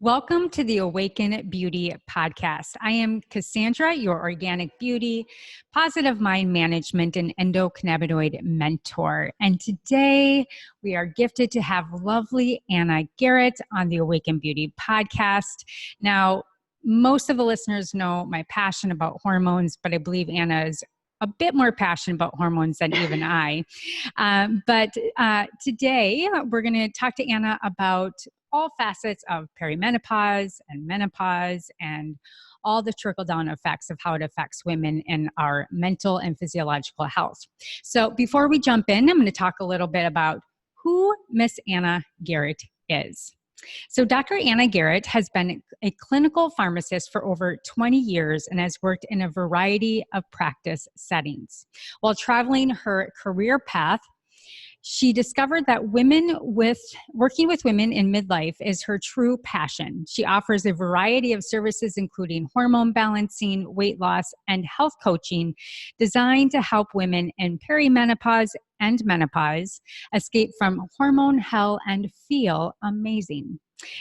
Welcome to the Awaken Beauty podcast. I am Cassandra, your organic beauty, positive mind management, and endocannabinoid mentor. And today we are gifted to have lovely Anna Garret on the Awaken Beauty podcast. Now, most of the listeners know my passion about hormones, but I believe Anna is a bit more passionate about hormones than even I. But today we're going to talk to Anna about all facets of perimenopause and menopause and all the trickle-down effects of how it affects women in our mental and physiological health. So before we jump in, I'm going to talk a little bit about who Miss Anna Garret is. So Dr. Anna Garret has been a clinical pharmacist for over 20 years and has worked in a variety of practice settings. While traveling her career path, she discovered that working with women in midlife is her true passion. She offers a variety of services, including hormone balancing, weight loss, and health coaching designed to help women in perimenopause and menopause escape from hormone hell and feel amazing.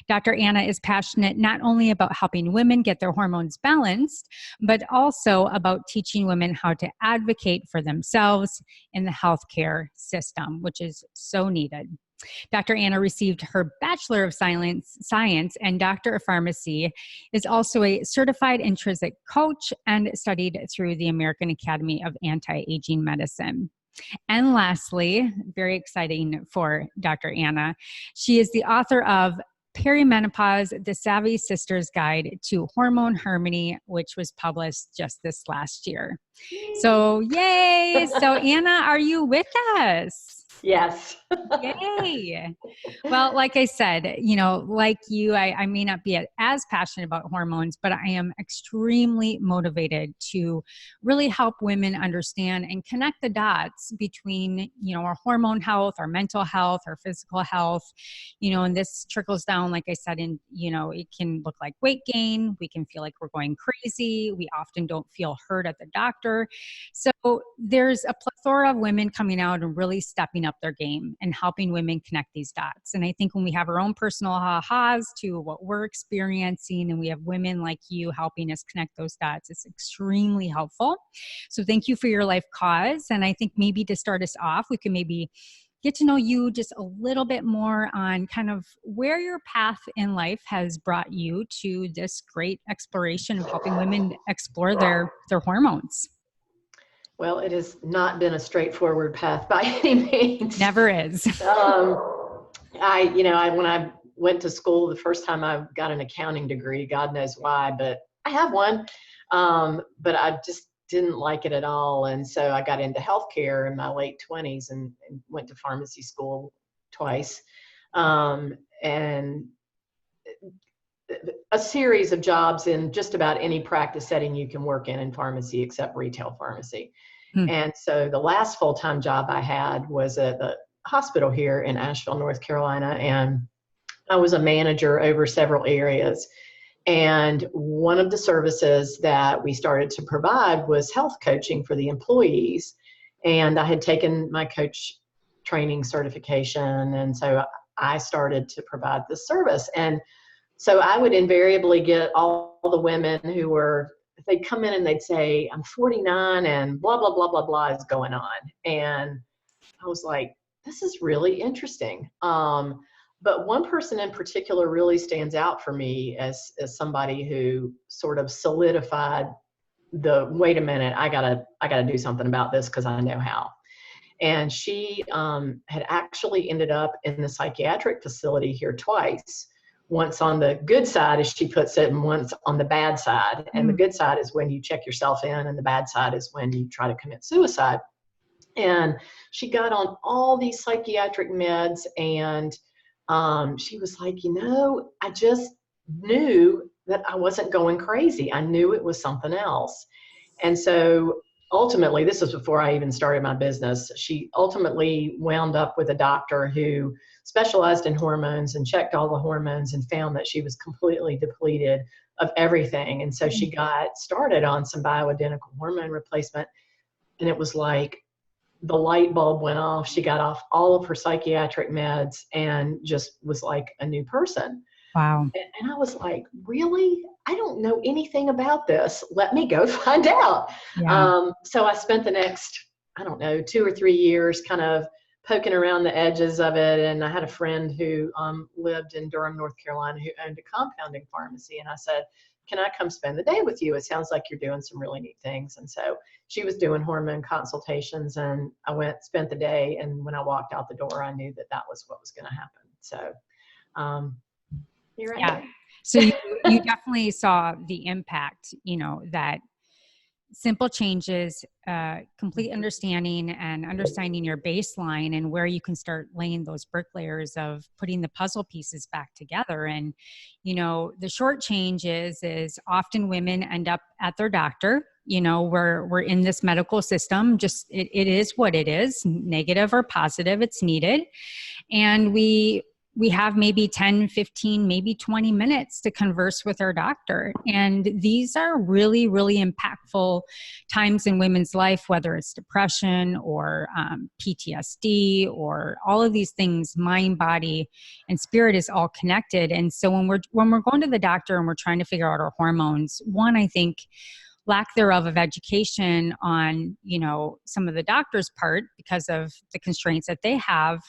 Dr. Anna is passionate not only about helping women get their hormones balanced, but also about teaching women how to advocate for themselves in the healthcare system, which is so needed. Dr. Anna received her Bachelor of Science and Doctor of Pharmacy, is also a certified intrinsic coach, and studied through the American Academy of Anti-Aging Medicine. And lastly, very exciting for Dr. Anna, she is the author of Perimenopause, The Savvy Sister's Guide to Hormone Harmony, which was published just this last year. So yay! So Anna, are you with us? Yes. Yay. Well, like I said, like you, I may not be as passionate about hormones, but I am extremely motivated to really help women understand and connect the dots between, our hormone health, our mental health, our physical health, and this trickles down, like I said, it can look like weight gain. We can feel like we're going crazy. We often don't feel heard at the doctor. So there's a plethora of women coming out and really stepping up their game and helping women connect these dots. And I think when we have our own personal ahas to what we're experiencing, and we have women like you helping us connect those dots, it's extremely helpful. So thank you for your life cause. And I think maybe to start us off, we can maybe get to know you just a little bit more on kind of where your path in life has brought you to this great exploration of helping women explore their hormones. Well, it has not been a straightforward path by any means. Never is. When I went to school the first time, I got an accounting degree, God knows why, but I have one. But I just didn't like it at all. And so I got into healthcare in my late 20s and went to pharmacy school twice. And a series of jobs in just about any practice setting you can work in pharmacy except retail pharmacy. And so the last full-time job I had was at the hospital here in Asheville, North Carolina, and I was a manager over several areas. And one of the services that we started to provide was health coaching for the employees. And I had taken my coach training certification, and so I started to provide this service. And so I would invariably get all the women who were, they'd come in and they'd say, I'm 49 and blah, blah, blah, blah, blah is going on. And I was like, this is really interesting. But one person in particular really stands out for me as somebody who sort of solidified wait a minute, I gotta do something about this because I know how. And she had actually ended up in the psychiatric facility here twice. Once on the good side, as she puts it, and once on the bad side. And the good side is when you check yourself in, and the bad side is when you try to commit suicide. And she got on all these psychiatric meds, and she was like, I just knew that I wasn't going crazy. I knew it was something else. And so ultimately, this was before I even started my business, she ultimately wound up with a doctor who specialized in hormones and checked all the hormones and found that she was completely depleted of everything. And so she got started on some bioidentical hormone replacement. And it was like the light bulb went off. She got off all of her psychiatric meds and just was like a new person. Wow. And I was like, really? I don't know anything about this. Let me go find out. Yeah. So I spent the next, I don't know, 2 or 3 years kind of poking around the edges of it. And I had a friend who lived in Durham, North Carolina, who owned a compounding pharmacy. And I said, can I come spend the day with you? It sounds like you're doing some really neat things. And so she was doing hormone consultations, and I spent the day. And when I walked out the door, I knew that that was what was going to happen. So you're right Yeah. here. So you definitely saw the impact, that simple changes, complete understanding and understanding your baseline and where you can start laying those brick layers of putting the puzzle pieces back together. And, the short change is often women end up at their doctor. We're in this medical system, just it is what it is, negative or positive, it's needed. And we have maybe 10, 15, maybe 20 minutes to converse with our doctor. And these are really, really impactful times in women's life, whether it's depression or PTSD or all of these things. Mind, body, and spirit is all connected. And so when we're going to the doctor and we're trying to figure out our hormones, one, I think lack thereof of education on, some of the doctor's part because of the constraints that they have.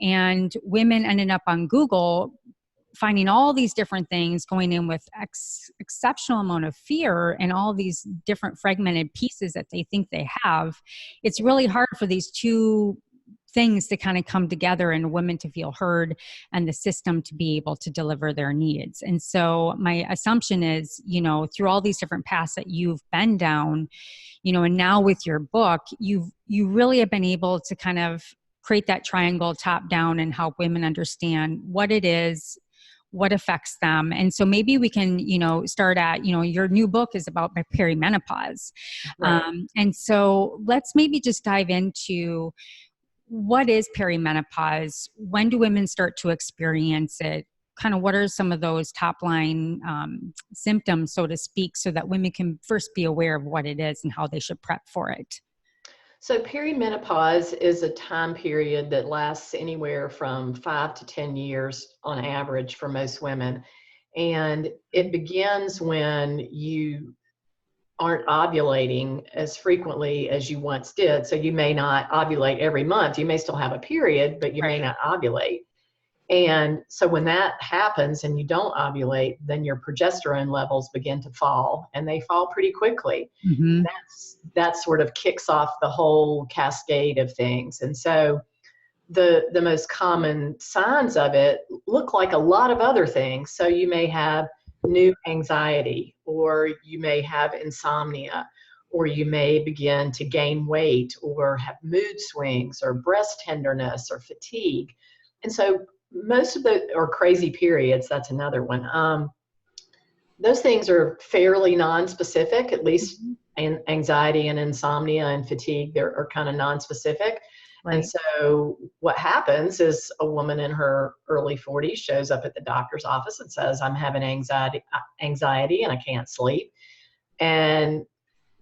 And women ended up on Google finding all these different things, going in with exceptional amount of fear and all these different fragmented pieces that they think they have. It's really hard for these two things to kind of come together and women to feel heard and the system to be able to deliver their needs. And so my assumption is, through all these different paths that you've been down, and now with your book, you really have been able to kind of create that triangle top down and help women understand what it is, what affects them. And so maybe we can, start at, your new book is about perimenopause. Right. And so let's maybe just dive into what is perimenopause? When do women start to experience it? Kind of what are some of those top line symptoms, so to speak, so that women can first be aware of what it is and how they should prep for it? So perimenopause is a time period that lasts anywhere from 5 to 10 years on average for most women. And it begins when you aren't ovulating as frequently as you once did. So you may not ovulate every month. You may still have a period, but you may Right. not ovulate. And so when that happens and you don't ovulate, then your progesterone levels begin to fall, and they fall pretty quickly. Mm-hmm. That sort of kicks off the whole cascade of things. And so the most common signs of it look like a lot of other things. So you may have new anxiety, or you may have insomnia, or you may begin to gain weight, or have mood swings, or breast tenderness, or fatigue. And so most of or crazy periods, that's another one. Those things are fairly non-specific, at least anxiety and insomnia and fatigue, are kind of non-specific. Right. And so what happens is a woman in her early 40s shows up at the doctor's office and says, I'm having anxiety and I can't sleep. And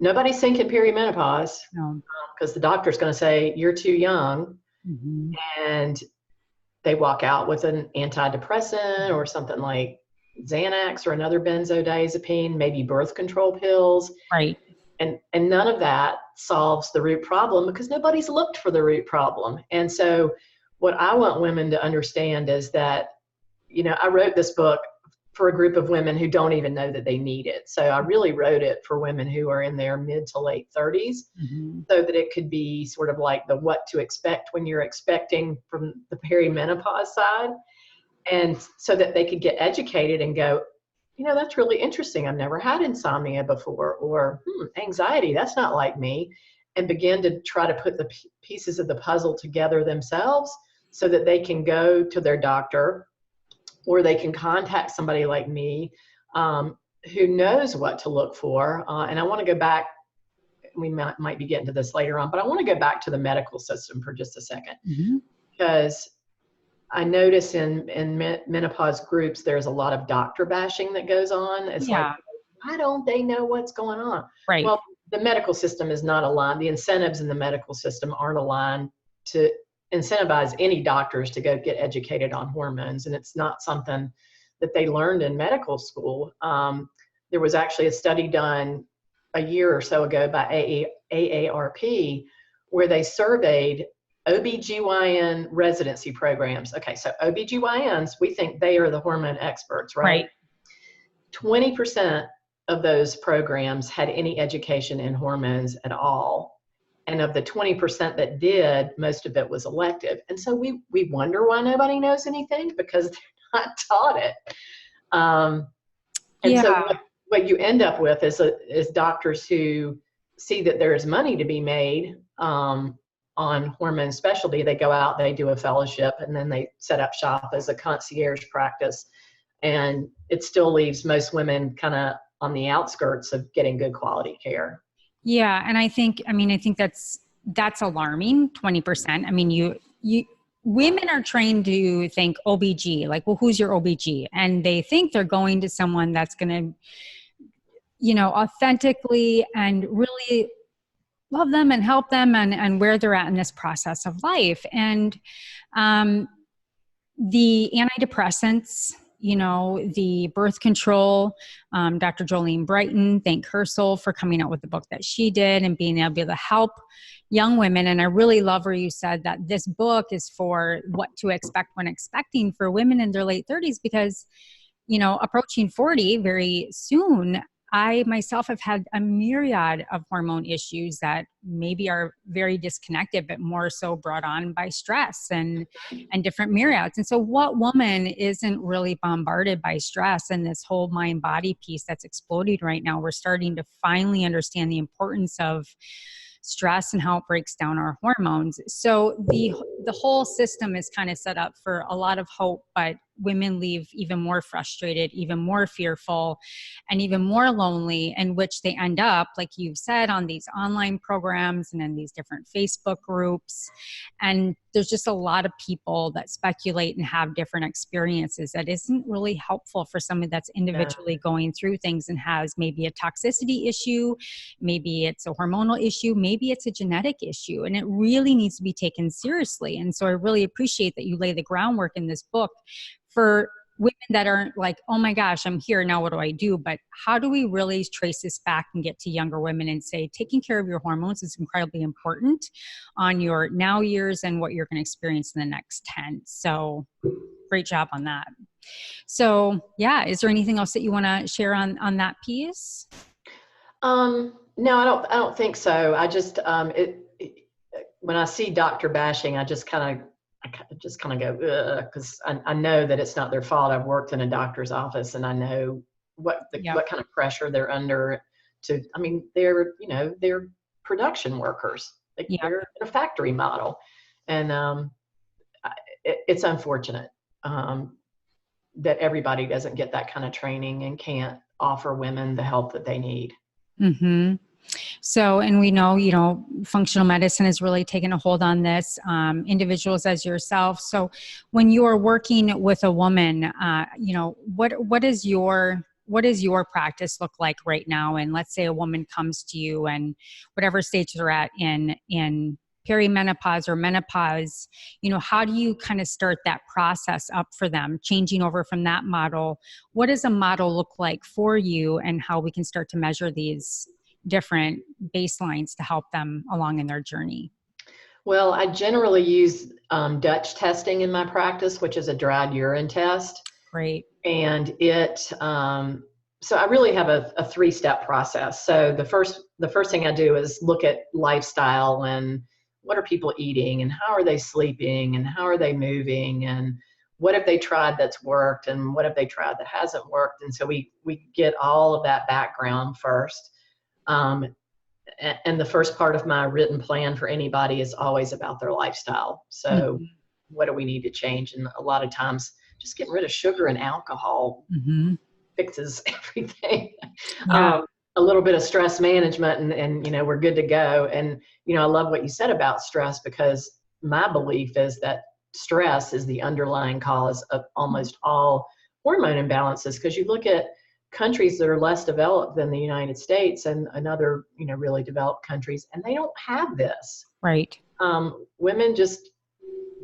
nobody's thinking perimenopause, No. because the doctor's going to say, you're too young. Mm-hmm. And they walk out with an antidepressant or something like Xanax or another benzodiazepine, maybe birth control pills. Right. And none of that solves the root problem, because nobody's looked for the root problem. And so what I want women to understand is that, I wrote this book for a group of women who don't even know that they need it. So I really wrote it for women who are in their mid to late 30s, so that it could be sort of like the what to expect when you're expecting from the perimenopause side. And so that they could get educated and go, that's really interesting. I've never had insomnia before, or anxiety, that's not like me, and begin to try to put the pieces of the puzzle together themselves so that they can go to their doctor, or they can contact somebody like me who knows what to look for. And I want to go back, we might be getting to this later on, but I want to go back to the medical system for just a second, because I notice in menopause groups, there's a lot of doctor bashing that goes on. It's like, why don't they know what's going on? Right. Well, the medical system is not aligned. The incentives in the medical system aren't aligned to incentivize any doctors to go get educated on hormones. And it's not something that they learned in medical school. There was actually a study done a year or so ago by AARP where they surveyed OBGYN residency programs. Okay, so OBGYNs, we think they are the hormone experts, right? 20% of those programs had any education in hormones at all. And of the 20% that did, most of it was elective. And so we wonder why nobody knows anything, because they're not taught it. And so what you end up with is doctors who see that there is money to be made on hormone specialty. They go out, they do a fellowship, and then they set up shop as a concierge practice. And it still leaves most women kind of on the outskirts of getting good quality care. Yeah. And I think that's alarming, 20%. I mean, women are trained to think OBG, like, well, who's your OBG? And they think they're going to someone that's going to, authentically and really love them and help them and where they're at in this process of life. And the antidepressants, the birth control, Dr. Jolene Brighton, thank her soul for coming out with the book that she did and being able to help young women. And I really love where you said that this book is for what to expect when expecting for women in their late 30s, because, approaching 40 very soon, I myself have had a myriad of hormone issues that maybe are very disconnected, but more so brought on by stress and different myriads. And so what woman isn't really bombarded by stress and this whole mind-body piece that's exploding right now? We're starting to finally understand the importance of stress and how it breaks down our hormones. So the whole system is kind of set up for a lot of hope, but women leave even more frustrated, even more fearful, and even more lonely, in which they end up, like you've said, on these online programs and in these different Facebook groups. And there's just a lot of people that speculate and have different experiences that isn't really helpful for someone that's individually going through things and has maybe a toxicity issue, maybe it's a hormonal issue, maybe it's a genetic issue, and it really needs to be taken seriously. And so I really appreciate that you lay the groundwork in this book for women that aren't like, oh my gosh, I'm here now, what do I do? But how do we really trace this back and get to younger women and say, taking care of your hormones is incredibly important on your now years and what you're going to experience in the next 10. So great job on that. So yeah, is there anything else that you want to share on that piece? No, I don't think so. I just, when I see doctor bashing, I just kind of go, because I know that it's not their fault. I've worked in a doctor's office and I know what kind of pressure they're under they're production workers. They're a factory model. And it's unfortunate that everybody doesn't get that kind of training and can't offer women the help that they need. Mm-hmm. So, and we know, functional medicine has really taken a hold on this, individuals as yourself. So when you're working with a woman, what does your practice look like right now? And let's say a woman comes to you and whatever stage they're at in perimenopause or menopause, how do you kind of start that process up for them, changing over from that model? What does a model look like for you, and how we can start to measure these different baselines to help them along in their journey? Well, I generally use Dutch testing in my practice, which is a dried urine test. Great. And so I really have a 3-step process. So the first thing I do is look at lifestyle and what are people eating and how are they sleeping and how are they moving and what have they tried that's worked and what have they tried that hasn't worked. And so we get all of that background first. And the first part of my written plan for anybody is always about their lifestyle. So what do we need to change? And a lot of times just getting rid of sugar and alcohol fixes everything. A little bit of stress management and we're good to go. And, I love what you said about stress, because my belief is that stress is the underlying cause of almost all hormone imbalances. Because you look at countries that are less developed than the United States and other, really developed countries, and they don't have this. Right. Women just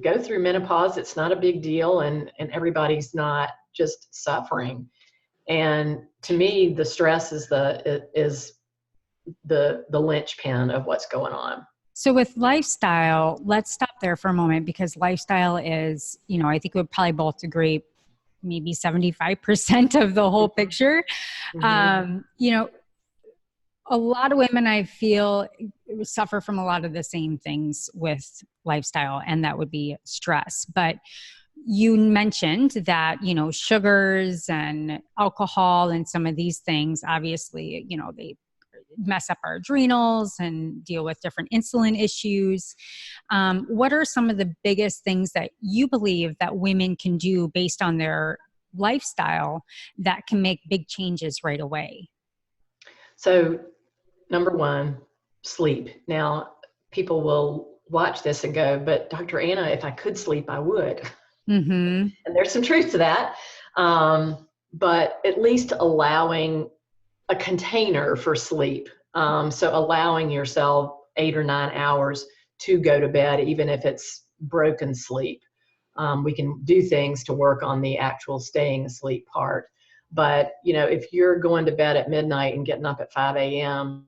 go through menopause. It's not a big deal, and everybody's not just suffering. And to me, the stress is the linchpin of what's going on. So with lifestyle, let's stop there for a moment, because lifestyle is, I think we'd probably both agree, maybe 75% of the whole picture. Mm-hmm. A lot of women, I feel, suffer from a lot of the same things with lifestyle, and that would be stress. But you mentioned that, sugars and alcohol and some of these things, obviously, they mess up our adrenals and deal with different insulin issues. What are some of the biggest things that you believe that women can do based on their lifestyle that can make big changes right away? So, number one, sleep. Now, people will watch this and go, but Dr. Anna, if I could sleep, I would. Mm-hmm. And there's some truth to that. But at least allowing a container for sleep. So allowing yourself 8 or 9 hours to go to bed, even if it's broken sleep. We can do things to work on the actual staying asleep part. But, if you're going to bed at midnight and getting up at 5 a.m.,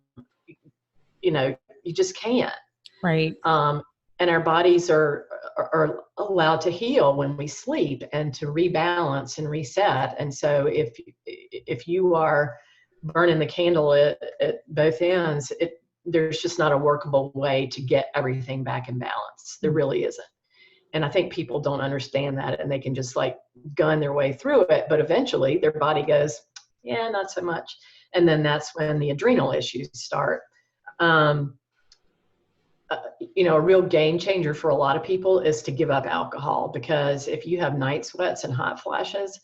you just can't. Right. And our bodies are allowed to heal when we sleep and to rebalance and reset. And so if you are burning the candle at both ends, there's just not a workable way to get everything back in balance. There really isn't. And I think people don't understand that, and they can just like gun their way through it. But eventually their body goes, yeah, not so much. And then that's when the adrenal issues start. A real game changer for a lot of people is to give up alcohol, because if you have night sweats and hot flashes,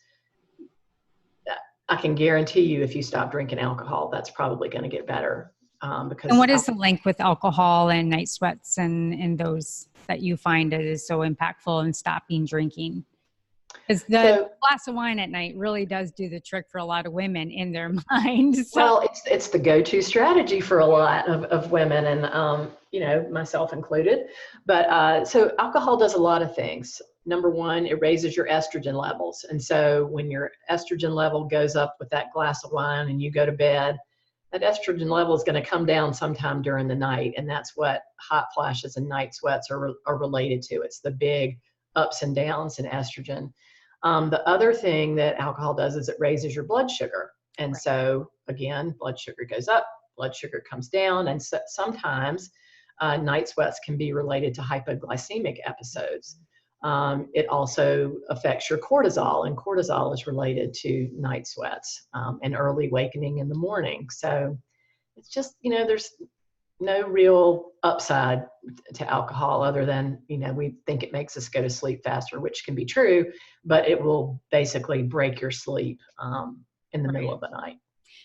I can guarantee you if you stop drinking alcohol, that's probably going to get better. And what is the link with alcohol and night sweats and those that you find that is so impactful in stopping drinking? Because the glass of wine at night really does do the trick for a lot of women in their mind. Well, it's the go-to strategy for a lot of women, and myself included. But so alcohol does a lot of things. Number one, it raises your estrogen levels, and so when your estrogen level goes up with that glass of wine and you go to bed, that estrogen level is going to come down sometime during the night, and that's what hot flashes and night sweats are related to. It's the big ups and downs in estrogen. The other thing that alcohol does is it raises your blood sugar. And Right. So again, blood sugar goes up, blood sugar comes down. And so sometimes night sweats can be related to hypoglycemic episodes. It also affects your cortisol, and cortisol is related to night sweats and early awakening in the morning. So it's just, there's no real upside to alcohol other than, we think it makes us go to sleep faster, which can be true, but it will basically break your sleep in the middle of the night.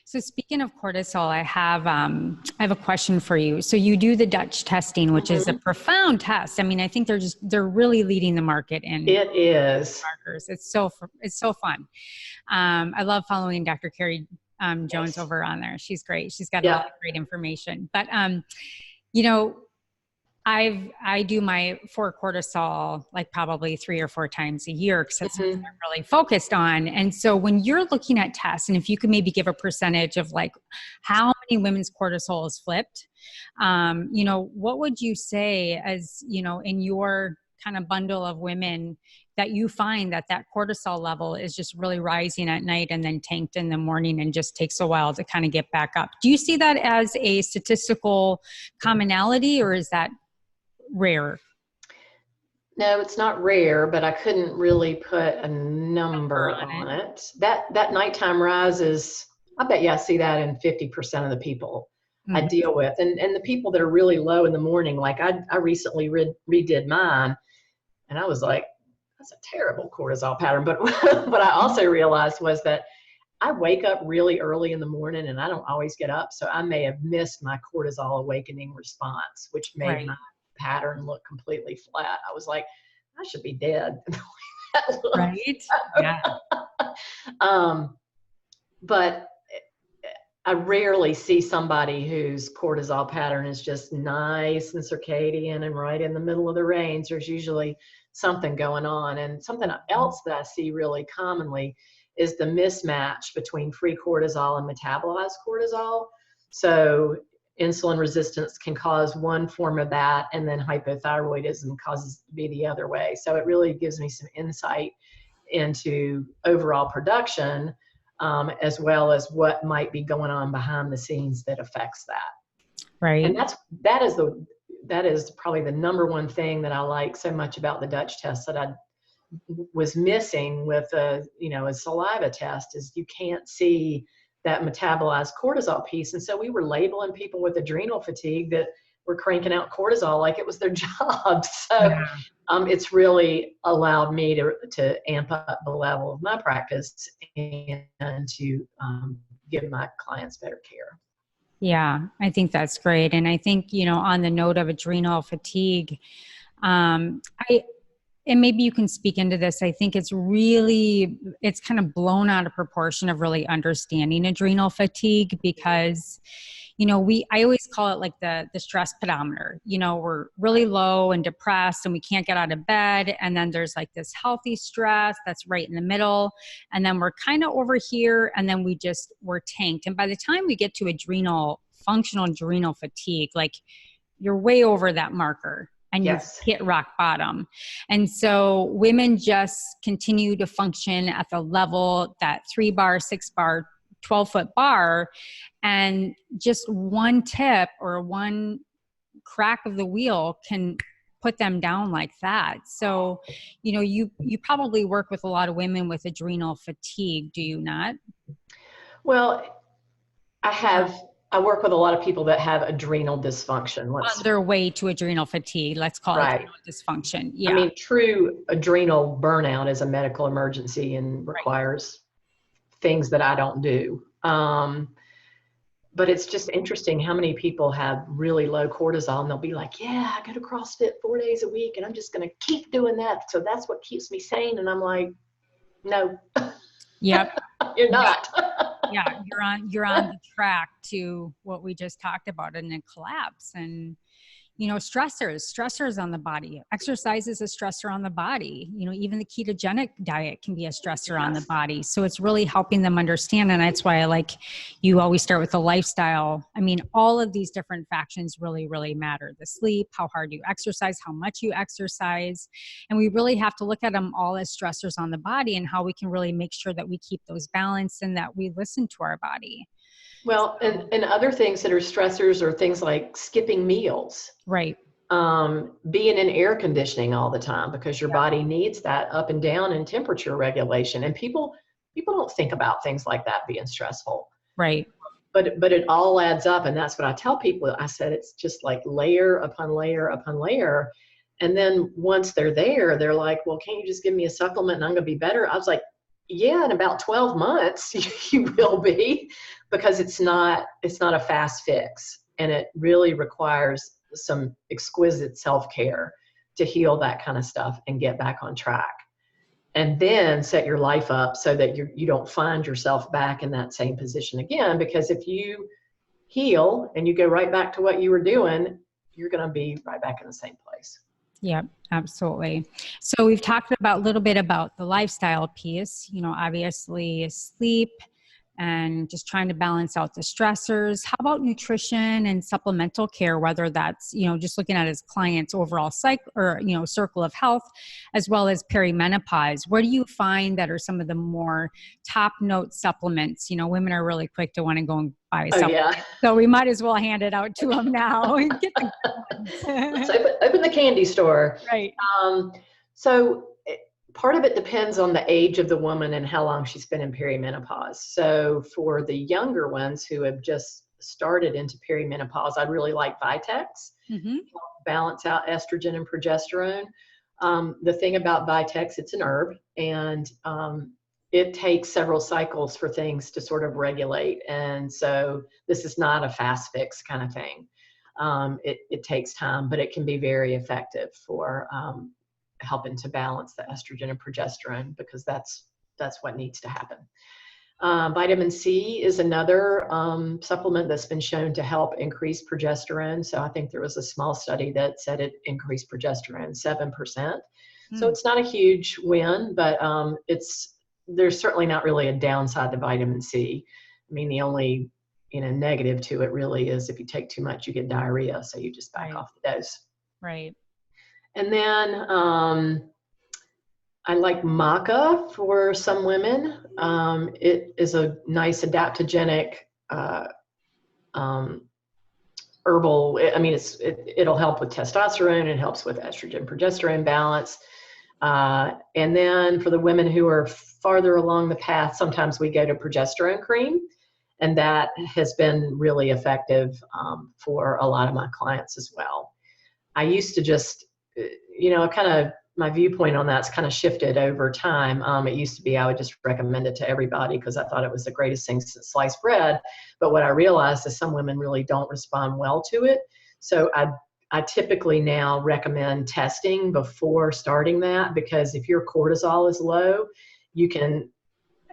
So speaking of cortisol, I have a question for you. So you do the Dutch testing, which is a profound test. I mean, I think they're really leading the market in it is markers. It's so fun. I love following Dr. Carrie Jones over on there. She's great. She's got a lot of great information. But I do my 4 cortisol like probably 3 or 4 times a year, because that's something I'm really focused on. And so when you're looking at tests, and if you could maybe give a percentage of like how many women's cortisol is flipped, what would you say as, in your kind of bundle of women that you find that cortisol level is just really rising at night and then tanked in the morning and just takes a while to kind of get back up? Do you see that as a statistical commonality, or is that rare? No, it's not rare, but I couldn't really put a number on it. That nighttime rise is, I bet you I see that in 50% of the people I deal with. And the people that are really low in the morning, like I recently redid mine, and I was like, that's a terrible cortisol pattern. But what I also realized was that I wake up really early in the morning and I don't always get up. So I may have missed my cortisol awakening response, which made my pattern look completely flat. I was like, I should be dead. Right. Yeah. But I rarely see somebody whose cortisol pattern is just nice and circadian and right in the middle of the range. There's usually something going on. And something else that I see really commonly is the mismatch between free cortisol and metabolized cortisol. So insulin resistance can cause one form of that, and then hypothyroidism causes it to be the other way. So it really gives me some insight into overall production, as well as what might be going on behind the scenes that affects that. Right. And that is probably the number one thing that I like so much about the Dutch test that I was missing with a saliva test, is you can't see that metabolized cortisol piece. And so we were labeling people with adrenal fatigue that were cranking out cortisol like it was their job. So it's really allowed me to amp up the level of my practice and to give my clients better care. Yeah, I think that's great. And I think, on the note of adrenal fatigue, and maybe you can speak into this. I think it's kind of blown out of proportion of really understanding adrenal fatigue, because, I always call it like the stress pedometer. We're really low and depressed and we can't get out of bed. And then there's like this healthy stress that's right in the middle. And then we're kind of over here, and then we're tanked. And by the time we get to functional adrenal fatigue, like you're way over that marker. And yes, you hit rock bottom. And so women just continue to function at the level, that 3-bar, 6-bar, 12-foot bar. And just one tip or one crack of the wheel can put them down like that. So, you probably work with a lot of women with adrenal fatigue, do you not? Well, I work with a lot of people that have adrenal dysfunction. On their way to adrenal fatigue, let's call it adrenal dysfunction. Yeah. I mean, true adrenal burnout is a medical emergency and requires things that I don't do. But it's just interesting how many people have really low cortisol, and they'll be like, yeah, I go to CrossFit 4 days a week and I'm just going to keep doing that. So that's what keeps me sane. And I'm like, no. Yep. You're not. Yeah, you're on the track to what we just talked about, and a collapse. And stressors on the body. Exercise is a stressor on the body. Even the ketogenic diet can be a stressor on the body. So it's really helping them understand. And that's why you always start with the lifestyle. I mean, all of these different factions really, really matter. The sleep, how hard you exercise, how much you exercise. And we really have to look at them all as stressors on the body, and how we can really make sure that we keep those balanced and that we listen to our body. Well, and other things that are stressors are things like skipping meals. Right. Being in air conditioning all the time, because your body needs that up and down in temperature regulation. And people don't think about things like that being stressful. Right. But it all adds up. And that's what I tell people. I said, it's just like layer upon layer upon layer. And then once they're there, they're like, well, can't you just give me a supplement and I'm going to be better? I was like, yeah, in about 12 months, you will be, because it's not a fast fix. And it really requires some exquisite self-care to heal that kind of stuff and get back on track. And then set your life up so that you don't find yourself back in that same position again. Because if you heal and you go right back to what you were doing, you're going to be right back in the same place. Yep, absolutely. So we've talked a little bit about the lifestyle piece, obviously sleep and just trying to balance out the stressors. How about nutrition and supplemental care, whether that's, just looking at his client's overall cycle or, circle of health, as well as perimenopause? What do you find that are some of the more top note supplements? Women are really quick to want to go and buy a supplement. Yeah. So we might as well hand it out to them now. Get the Let's open the candy store. Right. So part of it depends on the age of the woman and how long she's been in perimenopause. So for the younger ones who have just started into perimenopause, I really like Vitex, balance out estrogen and progesterone. The thing about Vitex, it's an herb, and it takes several cycles for things to sort of regulate. And so this is not a fast fix kind of thing. It takes time, but it can be very effective for helping to balance the estrogen and progesterone, because that's what needs to happen. Vitamin C is another supplement that's been shown to help increase progesterone. So I think there was a small study that said it increased progesterone 7%. So it's not a huge win, but it's there's certainly not really a downside to vitamin C. I mean, the only, negative to it really is if you take too much, you get diarrhea. So you just back off the dose. Right. And then I like maca for some women. It is a nice adaptogenic herbal. I mean, it'll help with testosterone. It helps with estrogen progesterone balance. And then for the women who are farther along the path, sometimes we go to progesterone cream, and that has been really effective for a lot of my clients as well. I used to just, my viewpoint on that's kind of shifted over time. It used to be I would just recommend it to everybody because I thought it was the greatest thing since sliced bread. But what I realized is some women really don't respond well to it. So I typically now recommend testing before starting that, because if your cortisol is low, you can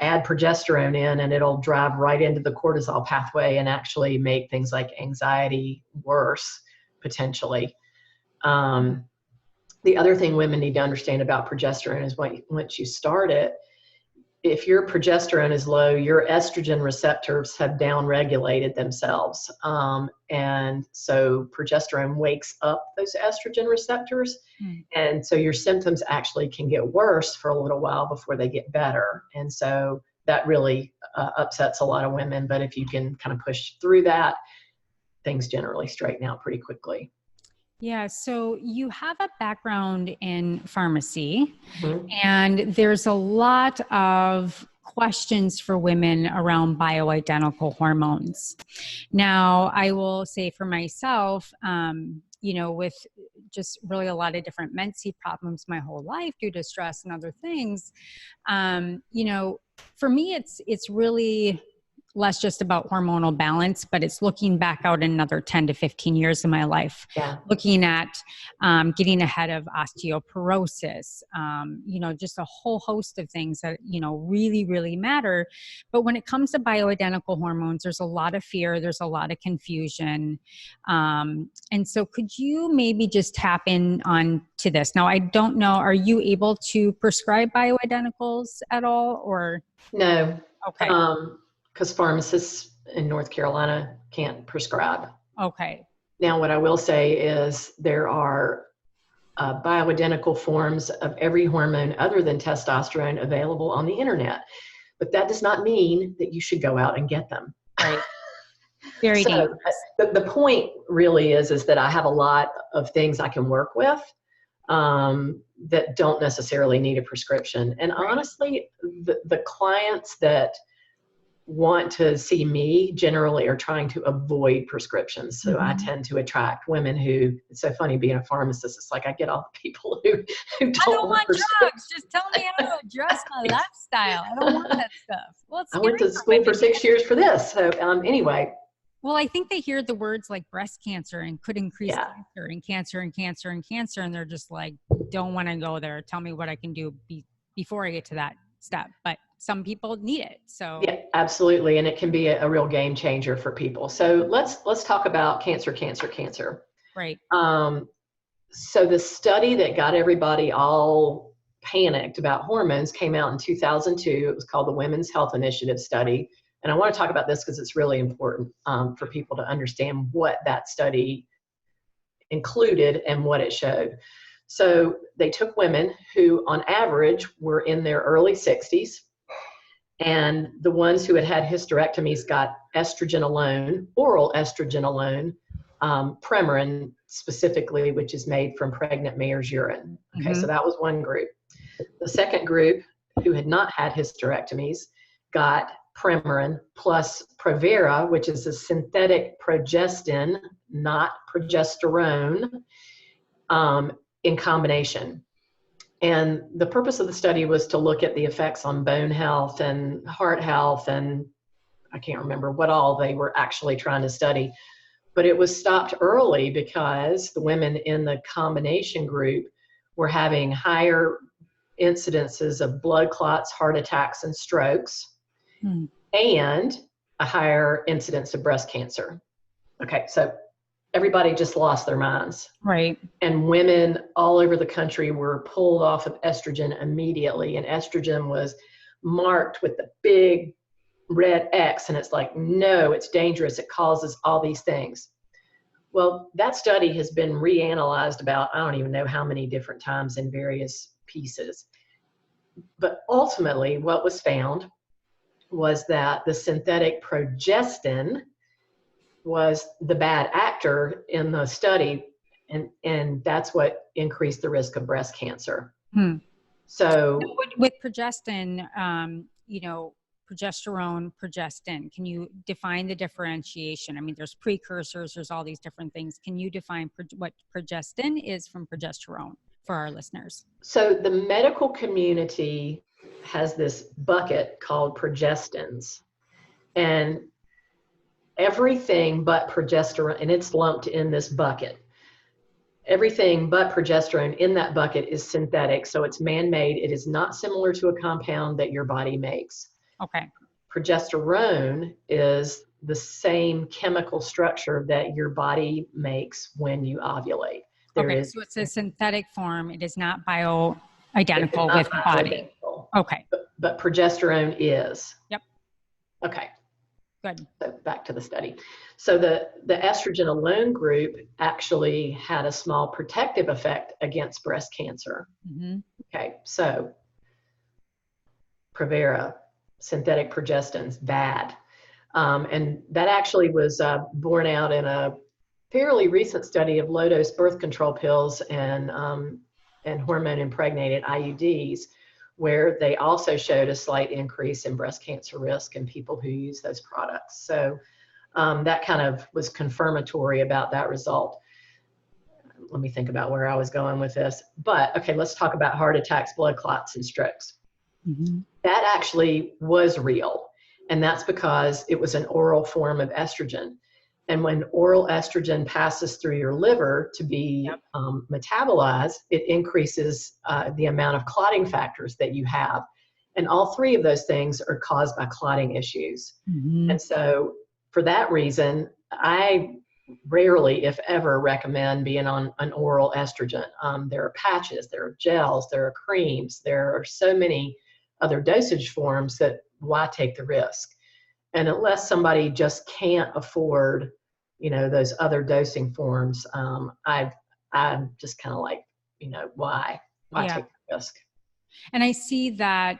add progesterone in and it'll drive right into the cortisol pathway and actually make things like anxiety worse, potentially. The other thing women need to understand about progesterone is once you start it, if your progesterone is low, your estrogen receptors have downregulated themselves. And so progesterone wakes up those estrogen receptors. And so your symptoms actually can get worse for a little while before they get better. And so that really upsets a lot of women. But if you can kind of push through that, things generally straighten out pretty quickly. Yeah, so you have a background in pharmacy, and there's a lot of questions for women around bioidentical hormones. Now, I will say for myself, with just really a lot of different menses problems my whole life due to stress and other things, for me, it's really less just about hormonal balance, but it's looking back out another 10 to 15 years of my life, looking at getting ahead of osteoporosis, just a whole host of things that, really, really matter. But when it comes to bioidentical hormones, there's a lot of fear, there's a lot of confusion. And so could you maybe just tap in on to this? Now, I don't know, are you able to prescribe bioidenticals at all, or? No. Okay. Because pharmacists in North Carolina can't prescribe. Okay. Now, what I will say is there are bioidentical forms of every hormone other than testosterone available on the internet. But that does not mean that you should go out and get them. Right. Very dangerous. The point really is that I have a lot of things I can work with that don't necessarily need a prescription. And honestly, the clients that want to see me generally are trying to avoid prescriptions. So I tend to attract women who, it's so funny being a pharmacist, it's like I get all the people who don't want drugs. Just tell me how to address my lifestyle. I don't want that stuff. Well, I went to school for 6 years for this. So anyway. Well, I think they hear the words like breast cancer and could increase cancer and cancer and cancer and cancer. And they're just like, don't want to go there. Tell me what I can do before I get to that step. But some people need it. So yeah, absolutely. And it can be a real game changer for people. So let's talk about cancer. Right. So the study that got everybody all panicked about hormones came out in 2002. It was called the Women's Health Initiative Study. And I want to talk about this because it's really important for people to understand what that study included and what it showed. So they took women who on average were in their early 60s. And the ones who had hysterectomies got estrogen alone, oral estrogen alone, Premarin specifically, which is made from pregnant mare's urine. Okay, so that was one group. The second group, who had not had hysterectomies, got Premarin plus Provera, which is a synthetic progestin, not progesterone, in combination. And the purpose of the study was to look at the effects on bone health and heart health, and I can't remember what all they were actually trying to study. But it was stopped early because the women in the combination group were having higher incidences of blood clots, heart attacks, and strokes, and a higher incidence of breast cancer. Okay, so everybody just lost their minds. Right. And women all over the country were pulled off of estrogen immediately. And estrogen was marked with the big red X, and it's like, no, it's dangerous. It causes all these things. Well, that study has been reanalyzed about, I don't even know how many different times in various pieces. But ultimately, what was found was that the synthetic progestin was the bad actor in the study, and that's what increased the risk of breast cancer. So with progestin, progesterone, progestin, can you define the differentiation? I mean, there's precursors, there's all these different things. Can you define what progestin is from progesterone for our listeners? So the medical community has this bucket called progestins, and everything but progesterone, and it's lumped in this bucket. Everything but progesterone in that bucket is synthetic, so it's man-made. It is not similar to a compound that your body makes. Okay. Progesterone is the same chemical structure that your body makes when you ovulate. So it's a synthetic form. It is not bioidentical with the body. Okay. But progesterone is. Yep. Okay. Good. So back to the study. So the estrogen alone group actually had a small protective effect against breast cancer. Mm-hmm. Okay. So Provera, synthetic progestins, bad. And that actually was borne out in a fairly recent study of low-dose birth control pills and hormone-impregnated IUDs, where they also showed a slight increase in breast cancer risk in people who use those products. So that kind of was confirmatory about that result. Let me think about where I was going with this. But okay, let's talk about heart attacks, blood clots, and strokes. Mm-hmm. That actually was real. And that's because it was an oral form of estrogen. And when oral estrogen passes through your liver to be metabolized, it increases the amount of clotting factors that you have. And all three of those things are caused by clotting issues. Mm-hmm. And so for that reason, I rarely, if ever, recommend being on an oral estrogen. There are patches, there are gels, there are creams, there are so many other dosage forms that why take the risk? And unless somebody just can't afford, those other dosing forms, I'm just kind of like, why take the risk? And I see that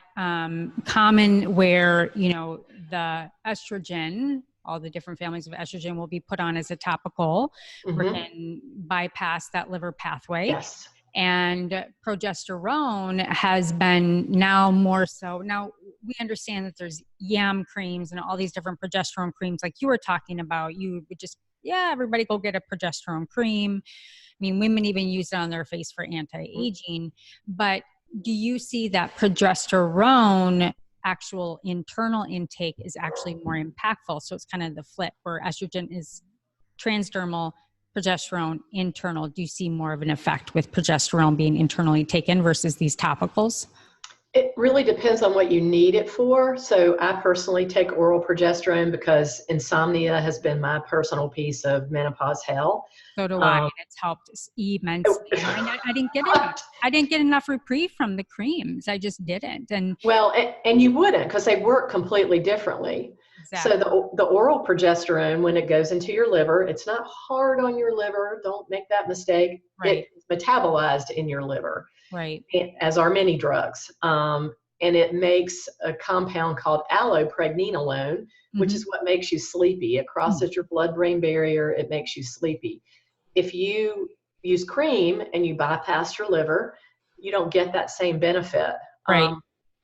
common where, the estrogen, all the different families of estrogen will be put on as a topical, mm-hmm. or can bypass that liver pathway. Yes. And progesterone has been now more so. Now, we understand that there's yam creams and all these different progesterone creams like you were talking about. You would just, everybody go get a progesterone cream. I mean, women even use it on their face for anti-aging. Mm-hmm. But do you see that progesterone actual internal intake is actually more impactful? So it's kind of the flip where estrogen is transdermal, progesterone internal. Do you see more of an effect with progesterone being internally taken versus these topicals? It really depends on what you need it for. So I personally take oral progesterone because insomnia has been my personal piece of menopause hell. So do I, and it's helped immensely. I didn't get enough. I didn't get enough reprieve from the creams. I just didn't. And you wouldn't, because they work completely differently. Exactly. So the oral progesterone, when it goes into your liver, it's not hard on your liver. Don't make that mistake. Right. It's metabolized in your liver. Right. As are many drugs. And it makes a compound called allopregnenolone, which mm-hmm. is what makes you sleepy. It crosses mm-hmm. your blood-brain barrier. It makes you sleepy. If you use cream and you bypass your liver, you don't get that same benefit. Right.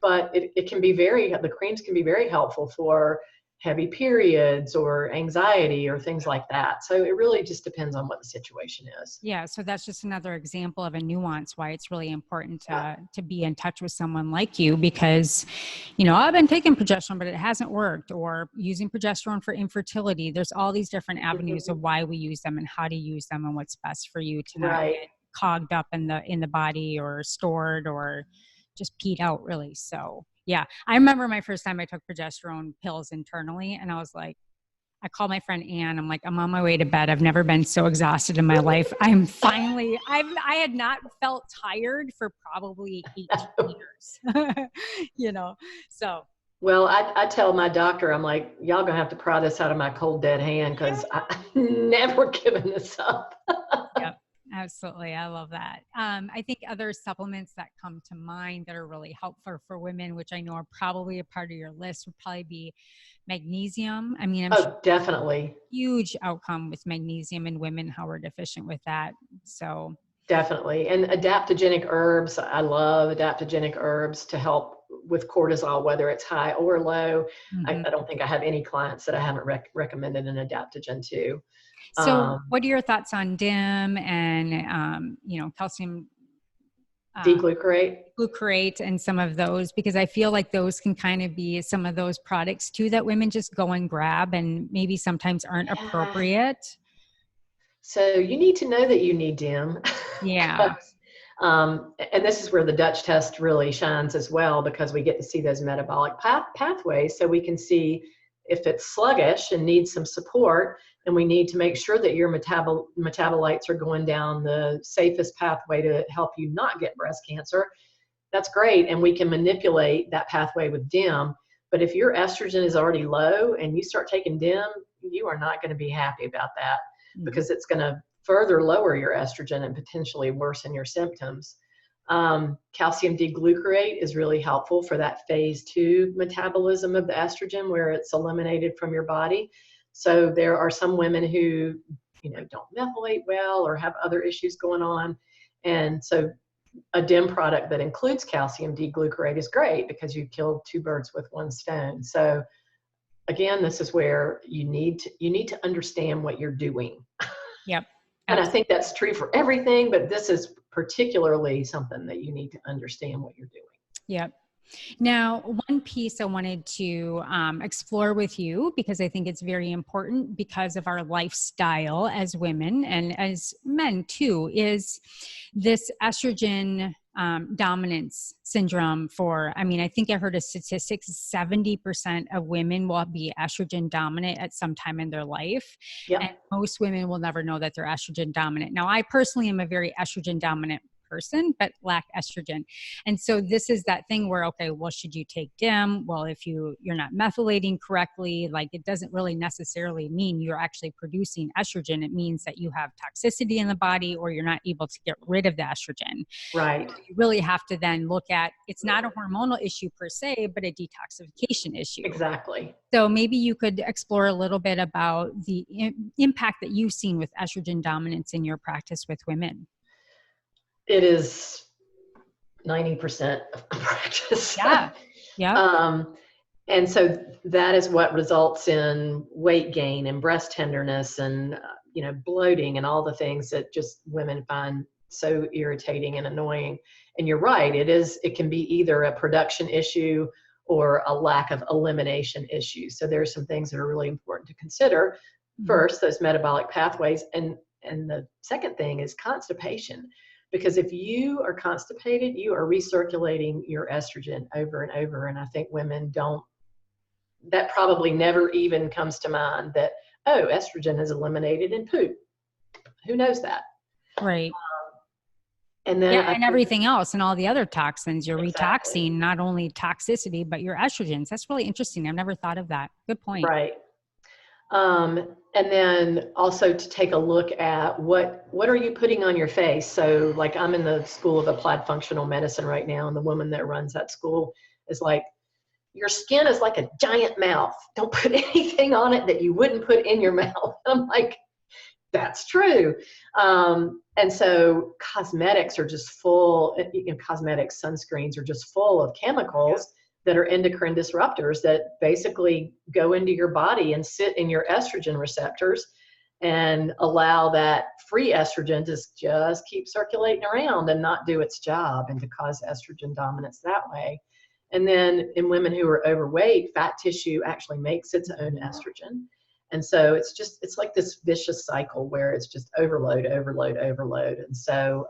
But it can be the creams can be very helpful for heavy periods or anxiety or things like that. So it really just depends on what the situation is. Yeah. So that's just another example of a nuance why it's really important to be in touch with someone like you, because, I've been taking progesterone, but it hasn't worked, or using progesterone for infertility. There's all these different avenues mm-hmm. of why we use them and how to use them and what's best for you to not get clogged up in the body or stored or just peed out, really. So yeah, I remember my first time I took progesterone pills internally, and I was like, I called my friend Ann. I'm like, I'm on my way to bed. I've never been so exhausted in my life. I had not felt tired for probably 18 years, so. Well, I tell my doctor, I'm like, y'all gonna have to pry this out of my cold dead hand because I've never given this up. Yep, absolutely. I love that. I think other supplements that come to mind that are really helpful for women, which I know are probably a part of your list, would probably be magnesium. I mean, I'm sure Oh, definitely. huge outcome with magnesium in women, how we're deficient with that. So Definitely. And adaptogenic herbs, I love adaptogenic herbs to help with cortisol, whether it's high or low. I mhm. don't think I have any clients that I haven't recommended an adaptogen to. So what are your thoughts on DIM and calcium Deglucarate. glucarate and some of those, because I feel like those can kind of be some of those products too that women just go and grab and maybe sometimes aren't Yeah. appropriate. So you need to know that you need DIM. Yeah. And this is where the Dutch test really shines as well, because we get to see those metabolic pathways, so we can see if it's sluggish and needs some support, and we need to make sure that your metabolites are going down the safest pathway to help you not get breast cancer. That's great, and we can manipulate that pathway with DIM. But if your estrogen is already low and you start taking DIM, you are not going to be happy about that, because it's going to further lower your estrogen and potentially worsen your symptoms. Calcium D-glucarate is really helpful for that phase 2 metabolism of the estrogen, where it's eliminated from your body. So there are some women who, don't methylate well or have other issues going on. And so a DIM product that includes calcium D-glucarate is great, because you killed two birds with one stone. So again, this is where you need to understand what you're doing. Yep. And I Absolutely. think that's true for everything, but this is particularly something that you need to understand what you're doing. Yep. Now, one piece I wanted to explore with you, because I think it's very important because of our lifestyle as women and as men too, is this estrogen dominance syndrome. I think I heard a statistic, 70% of women will be estrogen dominant at some time in their life. And Yep. most women will never know that they're estrogen dominant. Now, I personally am a very estrogen dominant person, but lack estrogen. And so this is that thing where, okay, well, should you take DIM? Well, if you're not methylating correctly, like, it doesn't really necessarily mean you're actually producing estrogen. It means that you have toxicity in the body, or you're not able to get rid of the estrogen. Right. You really have to then look at, it's not a hormonal issue per se, but a detoxification issue. Exactly. So maybe you could explore a little bit about the impact that you've seen with estrogen dominance in your practice with women. It is 90% of practice. Yeah. Yeah. And so that is what results in weight gain and breast tenderness and, bloating and all the things that just women find so irritating and annoying. And you're right, it can be either a production issue or a lack of elimination issue. So there are some things that are really important to consider. First, those metabolic pathways. And the second thing is constipation. Because if you are constipated, you are recirculating your estrogen over and over. And I think women that probably never even comes to mind that, oh, estrogen is eliminated in poop. Who knows that? Right. And then and everything else and all the other toxins, you're exactly. retoxing not only toxicity, but your estrogens. That's really interesting. I've never thought of that. Good point. Right. And then also to take a look at what are you putting on your face? So like, I'm in the School of Applied Functional Medicine right now, and the woman that runs that school is like, your skin is like a giant mouth. Don't put anything on it that you wouldn't put in your mouth. I'm like, that's true. And so cosmetics are just full, cosmetics, sunscreens are just full of chemicals that are endocrine disruptors that basically go into your body and sit in your estrogen receptors and allow that free estrogen to just keep circulating around and not do its job, and to cause estrogen dominance that way. And then in women who are overweight, fat tissue actually makes its own estrogen. And so it's like this vicious cycle where it's just overload, overload, overload. And so,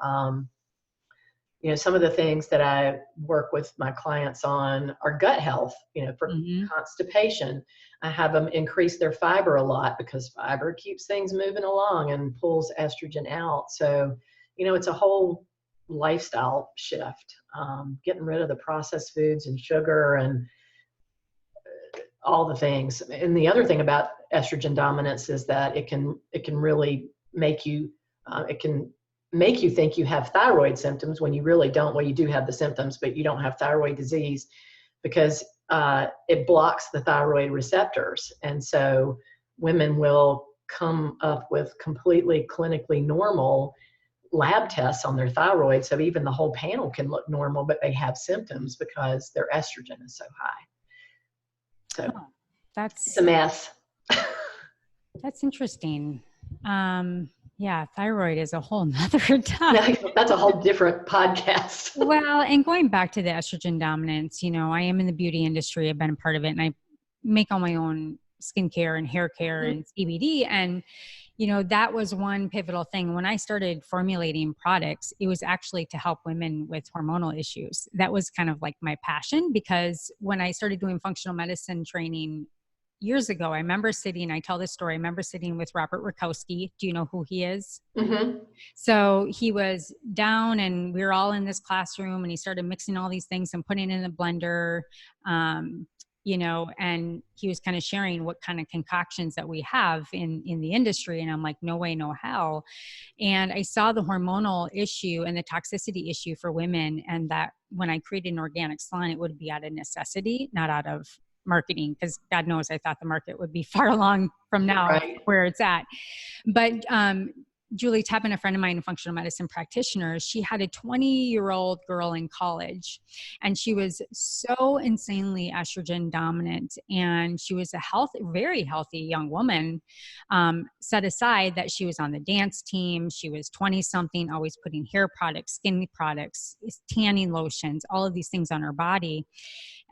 some of the things that I work with my clients on are gut health, for Mm-hmm. constipation. I have them increase their fiber a lot because fiber keeps things moving along and pulls estrogen out. So, it's a whole lifestyle shift, getting rid of the processed foods and sugar and all the things. And the other thing about estrogen dominance is that it can really make you, it can make you think you have thyroid symptoms when you really don't. Well, you do have the symptoms, but you don't have thyroid disease because it blocks the thyroid receptors. And so women will come up with completely clinically normal lab tests on their thyroid. So even the whole panel can look normal, but they have symptoms because their estrogen is so high. So it's a mess. That's interesting. Yeah, thyroid is a whole nother topic. That's a whole different podcast. Well, and going back to the estrogen dominance, I am in the beauty industry. I've been a part of it, and I make all my own skincare and hair care and CBD. And, that was one pivotal thing. When I started formulating products, it was actually to help women with hormonal issues. That was kind of like my passion, because when I started doing functional medicine training years ago, I tell this story, I remember sitting with Robert Rakowski. Do you know who he is? Mm-hmm. So he was down and we were all in this classroom, and he started mixing all these things and putting it in the blender, and he was kind of sharing what kind of concoctions that we have in the industry. And I'm like, no way, no how. And I saw the hormonal issue and the toxicity issue for women, and that when I created an organic salon, it would be out of necessity, not out of marketing, because God knows I thought the market would be far along from now where it's at. But Julie Tebben, a friend of mine, a functional medicine practitioner, she had a 20-year-old girl in college, and she was so insanely estrogen dominant. And she was a very healthy young woman, set aside that she was on the dance team. She was 20 something, always putting hair products, skin products, tanning lotions, all of these things on her body.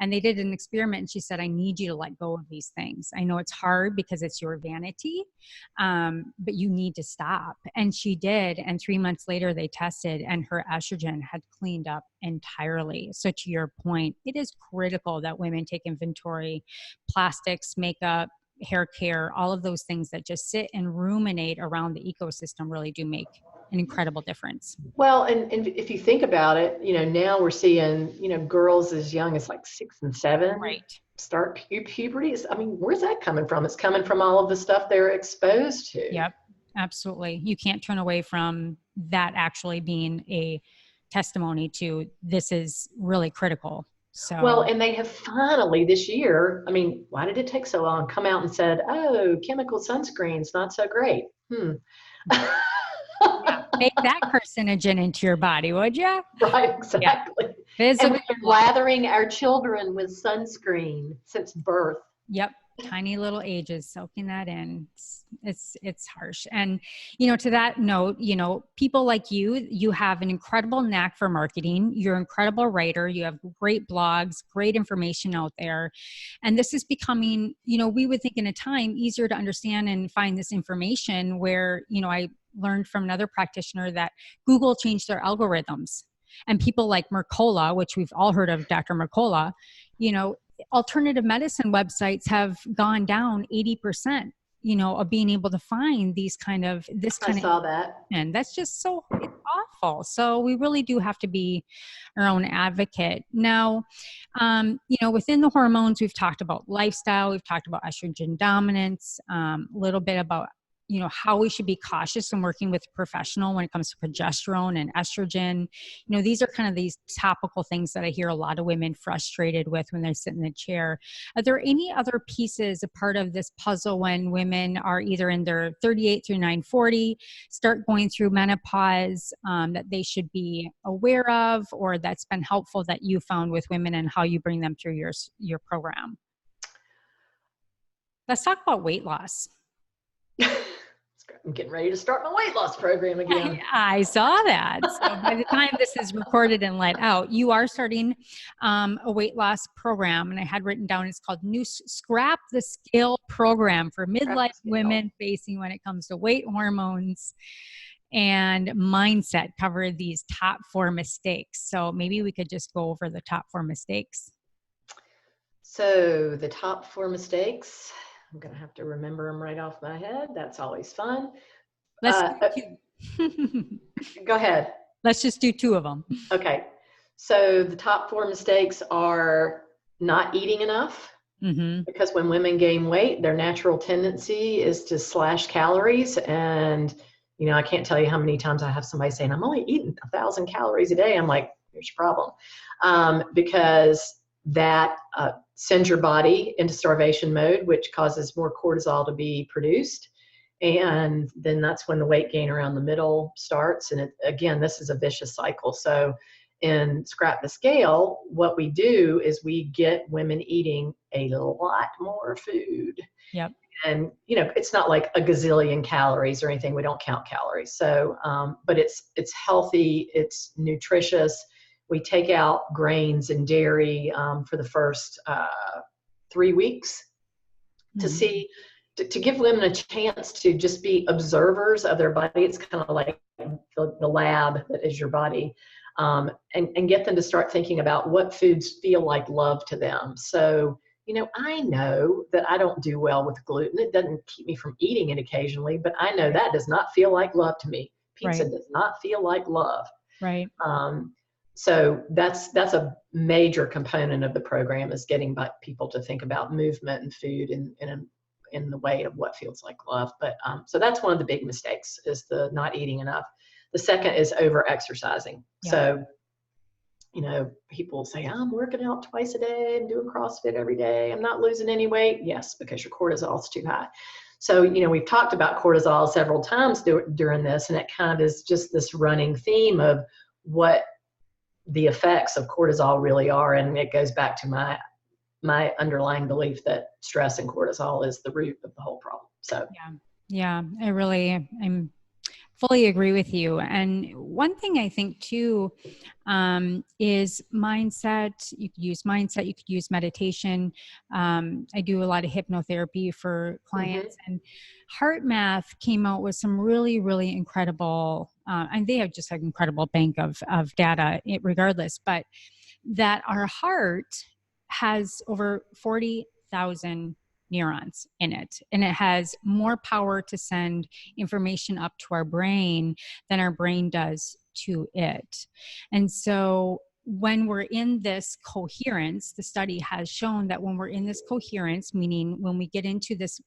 And they did an experiment, and she said, I need you to let go of these things. I know it's hard because it's your vanity, but you need to stop. And she did. And 3 months later, they tested, and her estrogen had cleaned up entirely. So to your point, it is critical that women take inventory. Plastics, makeup, hair care, all of those things that just sit and ruminate around the ecosystem really do make an incredible difference. Well, and if you think about it, now we're seeing, girls as young as like 6 and 7 start puberty. I mean, where's that coming from? It's coming from all of the stuff they're exposed to. Yep, absolutely. You can't turn away from that actually being a testimony to this is really critical. So, well, and they have finally this year, I mean, why did it take so long? Come out and said, oh, chemical sunscreen's not so great. Yeah, make that carcinogen into your body, would you? Right, exactly. Yeah. And we're lathering our children with sunscreen since birth. Yep. Tiny little ages, soaking that in. It's harsh. And, to that note, people like you have an incredible knack for marketing. You're an incredible writer. You have great blogs, great information out there. And this is becoming, we would think in a time easier to understand and find this information where, I learned from another practitioner that Google changed their algorithms, and people like Mercola, which we've all heard of, Dr. Mercola, alternative medicine websites have gone down 80%, of being able to find these kind of, I saw that. And that's just it's awful. So we really do have to be our own advocate. Now, within the hormones, we've talked about lifestyle, we've talked about estrogen dominance, a little bit about how we should be cautious in working with a professional when it comes to progesterone and estrogen. These are kind of these topical things that I hear a lot of women frustrated with when they sit in the chair. Are there any other pieces, a part of this puzzle when women are either in their 38 through 940, start going through menopause, that they should be aware of, or that's been helpful that you found with women and how you bring them through your program? Let's talk about weight loss. I'm getting ready to start my weight loss program again. I saw that. So by the time this is recorded and let out, you are starting a weight loss program. And I had written down, it's called New Scrap the Scale Program for midlife women facing when it comes to weight hormones. and mindset cover these top 4 mistakes. So maybe we could just go over the top 4 mistakes. So the top 4 mistakes, I'm going to have to remember them right off my head. That's always fun. Let's do 2. Go ahead. Let's just do 2 of them. Okay. So the top 4 mistakes are not eating enough. Mm-hmm. Because when women gain weight, their natural tendency is to slash calories. And, you know, I can't tell you how many times I have somebody saying, I'm only eating 1,000 calories a day. I'm like, here's your problem. Because that sends your body into starvation mode, which causes more cortisol to be produced. And then that's when the weight gain around the middle starts. And again, this is a vicious cycle. So in Scrap the Scale, what we do is we get women eating a lot more food. Yep. And, you know, it's not like a gazillion calories or anything. We don't count calories. So, but it's healthy. It's nutritious. We take out grains and dairy for the first 3 weeks to see, to give women a chance to just be observers of their body. It's kind of like the lab that is your body. And get them to start thinking about what foods feel like love to them. So, you know, I know that I don't do well with gluten. It doesn't keep me from eating it occasionally, but I know that does not feel like love to me. Pizza does not feel like love. Right. So that's a major component of the program, is getting people to think about movement and food in the way of what feels like love. But so that's one of the big mistakes, is the not eating enough. The second is over exercising. Yeah. So, you know, people say, I'm working out twice a day and doing CrossFit every day. I'm not losing any weight. Yes, because your cortisol is too high. So, you know, we've talked about cortisol several times during this, and it kind of is just this running theme of what the effects of cortisol really are. And it goes back to my underlying belief that stress and cortisol is the root of the whole problem. So, yeah, I'm fully agree with you. And one thing I think too is mindset. You could use mindset, you could use meditation. I do a lot of hypnotherapy for clients, and Heart Math came out with some really, really incredible, and they have just an incredible bank of data regardless, but that our heart has over 40,000 neurons in it, and it has more power to send information up to our brain than our brain does to it. And so when we're in this coherence, the study has shown that when we're in this coherence, meaning when we get into this,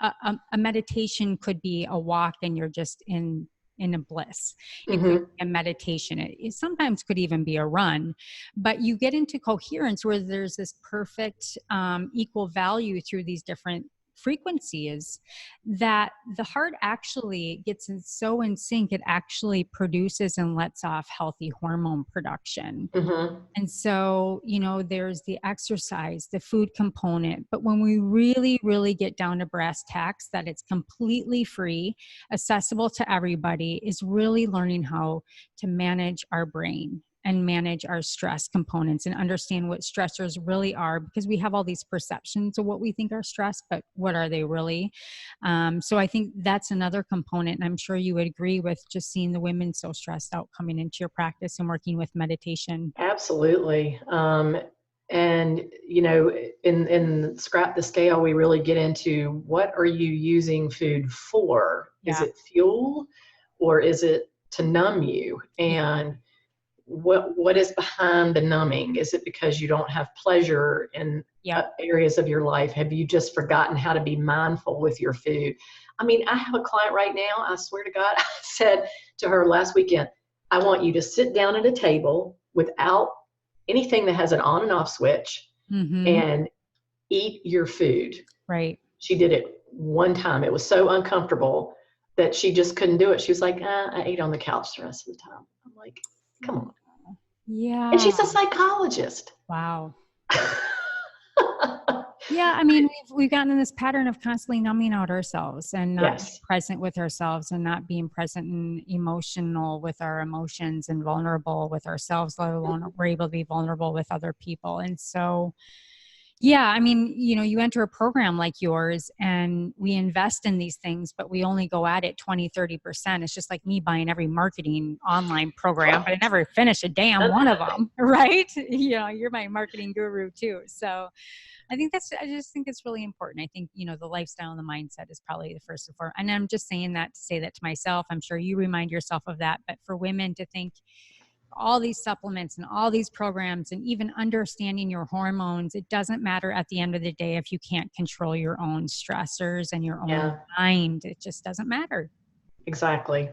a meditation could be a walk and you're just in a bliss. It could be a meditation. It sometimes could even be a run, but you get into coherence where there's this perfect equal value through these different frequencies, that the heart actually gets so in sync, it actually produces and lets off healthy hormone production. And so, you know, there's the exercise, the food component, but when we really, really get down to brass tacks, that it's completely free, accessible to everybody, is really learning how to manage our brain and manage our stress components and understand what stressors really are, because we have all these perceptions of what we think are stress, but what are they really? So I think that's another component. And I'm sure you would agree with just seeing the women so stressed out coming into your practice and working with meditation. Absolutely. And, you know, in Scrap the Scale, we really get into, what are you using food for? Is it fuel, or is it to numb you? And what is behind the numbing? Is it because you don't have pleasure in areas of your life? Have you just forgotten how to be mindful with your food? I mean, I have a client right now, I swear to God, I said to her last weekend, I want you to sit down at a table without anything that has an on and off switch and eat your food. Right. She did it one time. It was so uncomfortable that she just couldn't do it. She was like, I ate on the couch the rest of the time. I'm like, come on. Yeah. And she's a psychologist. Wow. Yeah, I mean, we've gotten in this pattern of constantly numbing out ourselves and not being present with ourselves, and not being present and emotional with our emotions, and vulnerable with ourselves, let alone we're able to be vulnerable with other people. And so, Yeah. I mean, you enter a program like yours and we invest in these things, but we only go at it 20, 30%. It's just like me buying every marketing online program, but I Right. never finish a damn one of them. Right. You're my marketing guru too. So I just think it's really important. I think, the lifestyle and the mindset is probably the first and foremost. And I'm just saying that to say that to myself. I'm sure you remind yourself of that. But for women to think all these supplements and all these programs and even understanding your hormones, it doesn't matter at the end of the day if you can't control your own stressors and your own Yeah, mind. It just doesn't matter. exactly.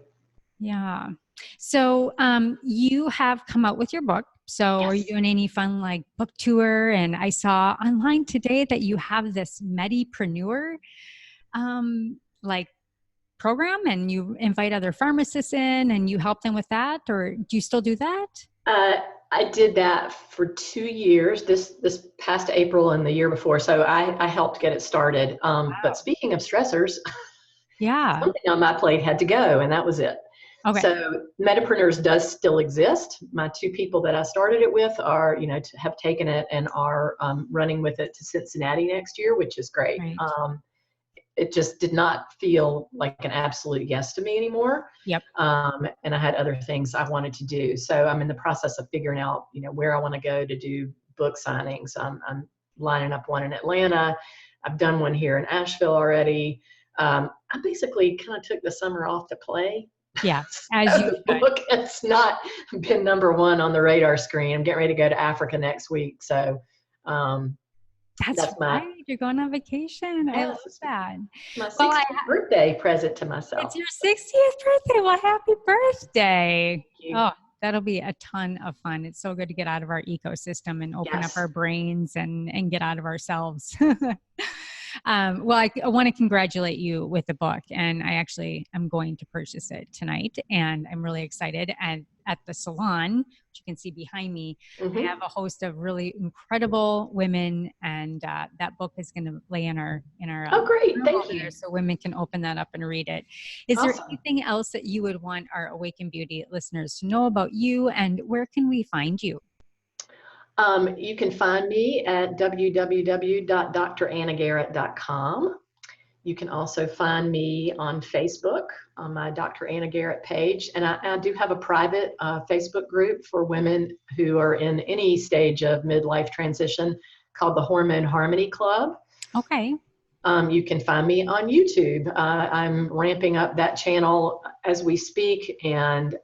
Yeah. So you have come out with your book. So are you Yes. doing any fun like book tour? And I saw online today that you have this Medipreneur like program and you invite other pharmacists in and you help them with that, or do you still do that? Uh, I did that for 2 years, this past April and the year before. So I helped get it started. But Wow. speaking of stressors, Yeah. something on my plate had to go, and that was it. Okay. So Metapreneurs does still exist. My two people that I started it with are, have taken it and are running with it to Cincinnati next year, which is great. Right. It just did not feel like an absolute yes to me anymore. Yep. And I had other things I wanted to do. So I'm in the process of figuring out, where I want to go to do book signings. I'm lining up one in Atlanta. I've done one here in Asheville already. I basically kind of took the summer off to play. Yeah. As So you the should. book has not been number one on the radar screen. I'm getting ready to go to Africa next week. So um, That's that's my, right. You're going on vacation. I love yes, it's that. my Well, 60th birthday present to it's myself. your 60th birthday. Well, happy birthday. Thank you. Oh, that'll be a ton of fun. It's so good to get out of our ecosystem and open up Yes. our brains and get out of ourselves. Well, I want to congratulate you with the book, and I actually am going to purchase it tonight, and I'm really excited. And at the salon, which you can see behind me, I have Hmm. a host of really incredible women, and that book is going to lay in our Oh, great. room Thank over there, you. so women can open that up and read it. Is there Awesome. anything else that you would want our Awaken Beauty listeners to know about you, and where can we find you? You can find me at www.drannagaret.com. You can also find me on Facebook on my Dr. Anna Garrett page. And I do have a private Facebook group for women who are in any stage of midlife transition called the Hormone Harmony Club. Okay. You can find me on YouTube. I'm ramping up that channel as we speak, and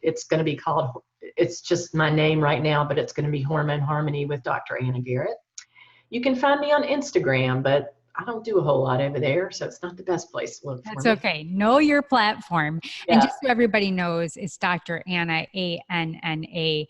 it's going to be called, it's just my name right now, but it's going to be Hormone Harmony with Dr. Anna Garrett. You can find me on Instagram, but I don't do a whole lot over there, so it's not the best place to look for That's me. okay. Know your platform. And Yeah. just so everybody knows, it's Dr. Anna, ANNAGARRETT.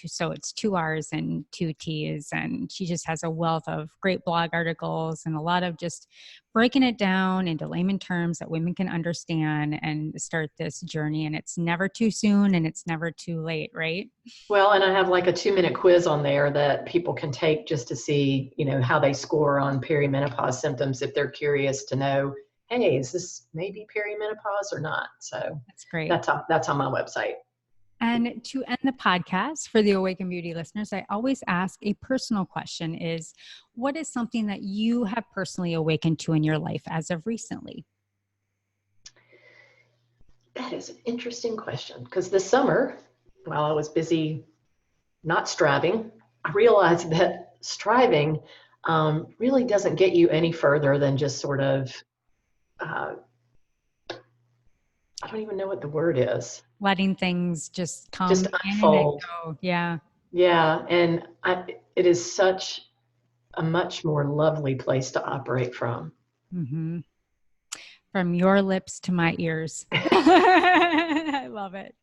So it's two R's and two T's. And she just has a wealth of great blog articles and a lot of just breaking it down into layman terms that women can understand and start this journey. And it's never too soon and it's never too late, right? Well, and I have like a 2-minute quiz on there that people can take just to see, how they score on perimenopause symptoms if they're curious to know, hey, is this maybe perimenopause or not? So That's great. that's on my website. And to end the podcast for the Awaken Beauty listeners, I always ask a personal question is, what is something that you have personally awakened to in your life as of recently? That is an interesting question because this summer, while I was busy not striving, I realized that striving really doesn't get you any further than just sort of, uh, I don't even know what the word is, Letting things just come just in and unfold. go. Yeah. Yeah, and it is such a much more lovely place to operate from. Mm-hmm. From your lips to my ears. I love it.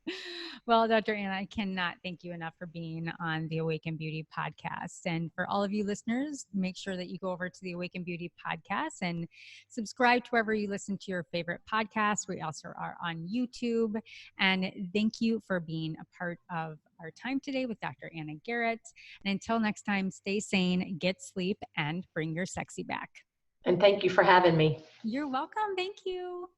Well, Dr. Anna, I cannot thank you enough for being on the Awaken Beauty podcast. And for all of you listeners, make sure that you go over to the Awaken Beauty podcast and subscribe to wherever you listen to your favorite podcasts. We also are on YouTube. And thank you for being a part of our time today with Dr. Anna Garrett. And until next time, stay sane, get sleep, and bring your sexy back. And thank you for having me. You're welcome. Thank you.